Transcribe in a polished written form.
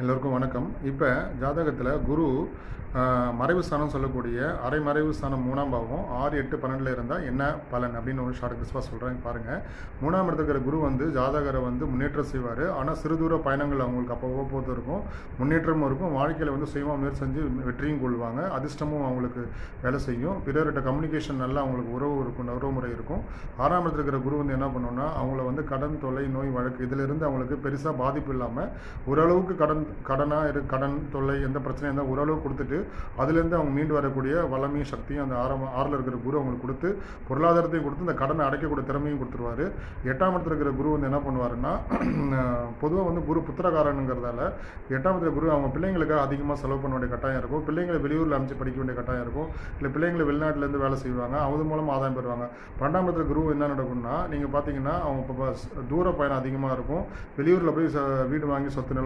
எல்லோருக்கும் வணக்கம். இப்போ ஜாதகத்தில் குரு மறைவு ஸ்தானம் சொல்லக்கூடிய அரை மறைவு ஸ்தானம் 3ஆம் பாவம் 6, 8, 12 இருந்தால் என்ன பலன் அப்படின்னு ஒரு ஷார்ட் கிறிஸ்பாக சொல்கிறேன் பாருங்கள். 3ஆம் இடத்துல இருக்கிற குரு வந்து ஜாதகரை வந்து முன்னேற்றம் செய்வார். ஆனால் சிறு தூர பயணங்கள் அவங்களுக்கு அப்போ போது இருக்கும், முன்னேற்றமும் இருக்கும். வாழ்க்கையில் வந்து சுயமாக முயற்சி செஞ்சு வெற்றியும் கொள்வாங்க. அதிர்ஷ்டமும் அவங்களுக்கு வேலை செய்யும். பிறர்கிட்ட கம்யூனிகேஷன் நல்லா அவங்களுக்கு உறவு இருக்கும், உறவு முறை இருக்கும். 6ஆம் இடத்துல இருக்கிற குரு வந்து என்ன பண்ணோன்னா அவங்கள வந்து கடன் தொல்லை நோய் வழக்கு இதிலிருந்து அவங்களுக்கு பெருசாக பாதிப்பு இல்லாமல் ஓரளவுக்கு கடன் தொல்லை எந்த பிரச்சனையும் இருந்தால் ஓரளவு கொடுத்துட்டு அதுலேருந்து அவங்க மீண்டு வரக்கூடிய வல்லமையும் சக்தியும் அந்த 6ல் இருக்கிற குரு அவங்களுக்கு கொடுத்து பொருளாதாரத்தையும் கொடுத்து இந்த கடனை அடைக்கக்கூடிய திறமையும் கொடுத்துருவாரு. 8ஆம் இடத்துல இருக்கிற குரு வந்து என்ன பண்ணுவாருன்னா பொதுவாக வந்து குரு புத்திரகாரனுங்கிறதால 8ஆம் இடத்துல குரு அவங்க பிள்ளைங்களுக்காக அதிகமாக செலவு பண்ண வேண்டிய கட்டாயம் இருக்கும். பிள்ளைங்களை வெளியூரில் அமைச்சு படிக்க வேண்டிய கட்டாயம் இருக்கும். இல்லை பிள்ளைங்களை வெளிநாட்டிலேருந்து வேலை செய்வாங்க, அது மூலமாக ஆதாயம் பெறுவாங்க. 12ஆம் இடத்துல குரு என்ன நடக்கும்னா நீங்கள் பார்த்தீங்கன்னா அவங்க இப்போ தூர பயணம் அதிகமாக இருக்கும். வெளியூரில் போய் வீடு வாங்கி சொத்து